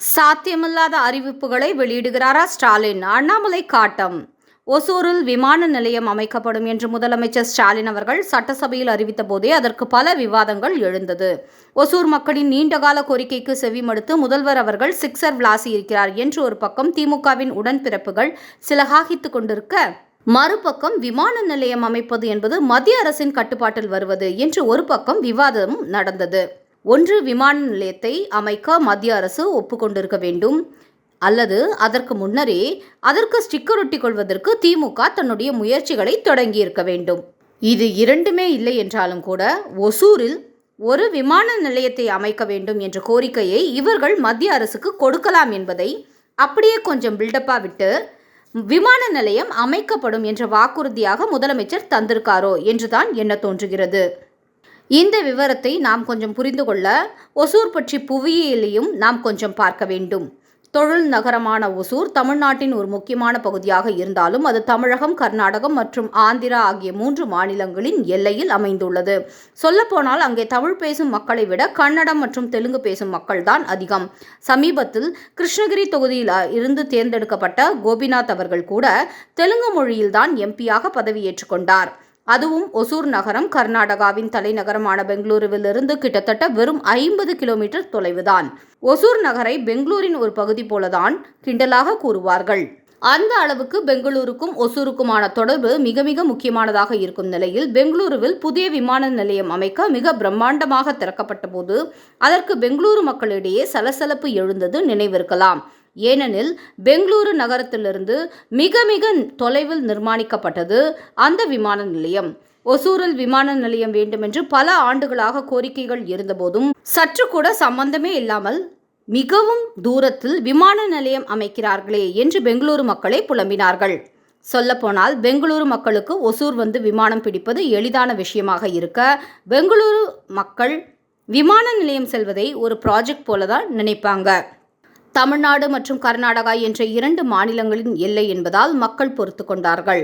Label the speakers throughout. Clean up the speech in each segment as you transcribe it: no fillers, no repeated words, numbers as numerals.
Speaker 1: சாத்தியமில்லாத அறிவிப்புகளை வெளியிடுகிறாரா ஸ்டாலின்? அண்ணாமலை காட்டம். ஒசூரில் விமான நிலையம் அமைக்கப்படும் என்று முதலமைச்சர் ஸ்டாலின் அவர்கள் சட்டசபையில் அறிவித்த போதே அதற்கு பல விவாதங்கள் எழுந்தது. ஒசூர் மக்களின் நீண்டகால கோரிக்கைக்கு செவிமடுத்து முதல்வர் அவர்கள் சிக்ஸர் விளாசி இருக்கிறார் என்று ஒரு பக்கம் திமுகவின் உடன்பிறப்புகள் சிலகாகித்துக் கொண்டிருக்க, மறுபக்கம் விமான நிலையம் அமைப்பது என்பது மத்திய அரசின் கட்டுப்பாட்டில் வருவது என்று ஒரு பக்கம் விவாதம் நடந்தது. ஒன்று, விமான நிலையத்தை அமைக்க மத்திய அரசு ஒப்புக்கொண்டிருக்க வேண்டும், அல்லது அதற்கு முன்னரே அதற்கு ஸ்டிக்கர் ஒட்டிக் கொள்வதற்கு திமுக தன்னுடைய முயற்சிகளை தொடங்கியிருக்க வேண்டும். இது இரண்டுமே இல்லை என்றாலும் கூட ஒசூரில் ஒரு விமான நிலையத்தை அமைக்க வேண்டும் என்ற கோரிக்கையை இவர்கள் மத்திய அரசுக்கு கொடுக்கலாம் என்பதை அப்படியே கொஞ்சம் பில்டப்பா விட்டு விமான நிலையம் அமைக்கப்படும் என்ற வாக்குறுதியாக முதலமைச்சர் தந்திருக்காரோ என்றுதான் எண்ண தோன்றுகிறது. இந்த விவரத்தை நாம் கொஞ்சம் புரிந்து கொள்ள ஒசூர் பற்றி புவியியலையும் நாம் கொஞ்சம் பார்க்க வேண்டும். தொழில் நகரமான ஒசூர் தமிழ்நாட்டின் ஒரு முக்கியமான பகுதியாக இருந்தாலும் அது தமிழகம், கர்நாடகம் மற்றும் ஆந்திரா ஆகிய 3 மாநிலங்களின் எல்லையில் அமைந்துள்ளது. சொல்லப்போனால் அங்கே தமிழ் பேசும் மக்களை விட கன்னடம் மற்றும் தெலுங்கு பேசும் மக்கள்தான் அதிகம். சமீபத்தில் கிருஷ்ணகிரி தொகுதியில் இருந்து தேர்ந்தெடுக்கப்பட்ட கோபிநாத் அவர்கள் கூட தெலுங்கு மொழியில்தான் எம்பியாக பதவியேற்றுக் கொண்டார். அதுவும் ஒசூர் நகரம் கர்நாடகாவின் தலைநகரமான பெங்களூருவிலிருந்து கிட்டத்தட்ட வெறும் 50 கிலோமீட்டர் தொலைவுதான். ஒசூர் நகரை பெங்களூரின் ஒரு பகுதி போலதான் கிண்டலாக கூறுவார்கள். அந்த அளவுக்கு பெங்களூருக்கும் ஒசூருக்குமான தொடர்பு மிக மிக முக்கியமானதாக இருக்கும் நிலையில் பெங்களூருவில் புதிய விமான நிலையம் அமைக்க மிக பிரம்மாண்டமாக திறக்கப்பட்ட போது அதற்கு பெங்களூரு மக்களிடையே சலசலப்பு எழுந்தது நினைவிருக்கலாம். ஏனெனில் பெங்களூரு நகரத்திலிருந்து மிக மிக தொலைவில் நிர்மாணிக்கப்பட்டது அந்த விமான நிலையம். ஒசூரில் விமான நிலையம் வேண்டுமென்று பல ஆண்டுகளாக கோரிக்கைகள் இருந்தபோதும் சற்று கூட சம்பந்தமே இல்லாமல் மிகவும் தூரத்தில் விமான நிலையம் அமைக்கிறார்களே என்று பெங்களூரு மக்களை புலம்பினார்கள். சொல்லப்போனால் பெங்களூரு மக்களுக்கு ஒசூர் வந்து விமானம் பிடிப்பது எளிதான விஷயமாக இருக்க, பெங்களூரு மக்கள் விமான நிலையம் செல்வதை ஒரு ப்ராஜெக்ட் போலதான் நினைப்பாங்க. தமிழ்நாடு மற்றும் கர்நாடகா என்ற 2 மாநிலங்களின் எல்லை என்பதால் மக்கள் பொறுத்து கொண்டார்கள்.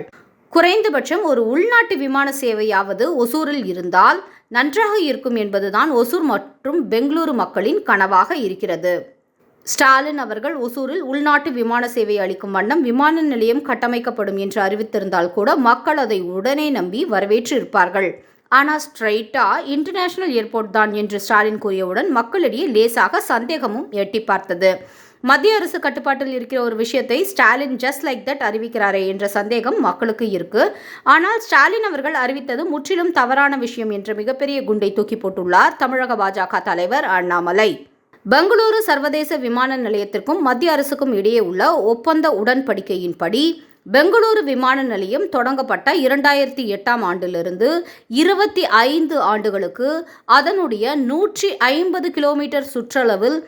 Speaker 1: குறைந்தபட்சம் ஒரு உள்நாட்டு விமான சேவையாவது ஒசூரில் இருந்தால் நன்றாக இருக்கும் என்பதுதான் ஒசூர் மற்றும் பெங்களூரு மக்களின் கனவாக இருக்கிறது. ஸ்டாலின் அவர்கள் ஒசூரில் உள்நாட்டு விமான சேவை அளிக்கும் வண்ணம் விமான நிலையம் கட்டமைக்கப்படும் என்று அறிவித்திருந்தால் கூட மக்கள் அதை உடனே நம்பி வரவேற்று இருப்பார்கள். ஆனால் ஸ்ட்ரைட்டா இன்டர்நேஷனல் ஏர்போர்ட் தான் என்று ஸ்டாலின் கூறியவுடன் மக்களிடையே லேசாக சந்தேகமும் எட்டி பார்த்தது. மத்திய அரசு கட்டுப்பாட்டில் இருக்கிற ஒரு விஷயத்தை ஸ்டாலின் ஜஸ்ட் லைக் தட் அறிவிக்கிறாரே என்ற சந்தேகம் மக்களுக்கு இருக்கு. ஆனால் ஸ்டாலின் அவர்கள் அறிவித்தது முற்றிலும் தவறான விஷயம் என்ற மிகப்பெரிய குண்டை தூக்கி போட்டுள்ளார் தமிழக பாஜக தலைவர் அண்ணாமலை. பெங்களூரு சர்வதேச விமான நிலையத்திற்கும் மத்திய அரசுக்கும் இடையே உள்ள ஒப்பந்த உடன்படிக்கையின்படி பெங்களூரு விமான நிலையம் தொடங்கப்பட்ட 2008ஆம் ஆண்டிலிருந்து 25 ஆண்டுகளுக்கு அதனுடைய 150 கிலோமீட்டர் சுற்றளவில்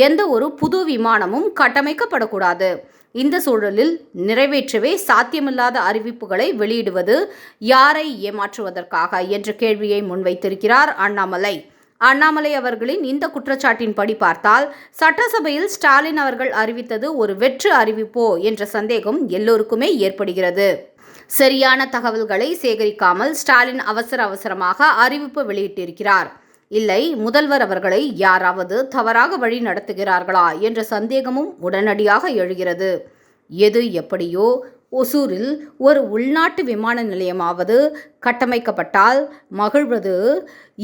Speaker 1: எந்த ஒரு புது விமானமும் கட்டமைக்கப்படக்கூடாது. இந்த சூழலில் நிறைவேற்றவே சாத்தியமில்லாத அறிவிப்புகளை வெளியிடுவது யாரை ஏமாற்றுவதற்காக என்ற கேள்வியை முன்வைத்திருக்கிறார் அண்ணாமலை. அண்ணாமலை அவர்களின் இந்த குற்றச்சாட்டின்படி பார்த்தால் சட்டசபையில் ஸ்டாலின் அவர்கள் அறிவித்தது ஒரு வெற்று அறிவிப்போ என்ற சந்தேகம் எல்லோருக்குமே ஏற்படுகிறது. சரியான தகவல்களை சேகரிக்காமல் ஸ்டாலின் அவசரமாக அறிவிப்பு வெளியிட்டிருக்கிறார். இல்லை, முதல்வர் அவர்களை யாராவது தவறாக வழி நடத்துகிறார்களா என்ற சந்தேகமும் உடனடியாக எழுகிறது. எது எப்படியோ ஒசூரில் ஒரு உள்நாட்டு விமான நிலையமாவது கட்டமைக்கப்பட்டால் மகிழ்வது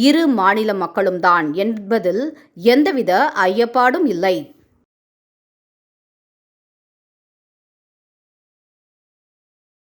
Speaker 1: 2 மாநில மக்களும் தான் என்பதில் எந்தவித ஐயப்பாடும் இல்லை.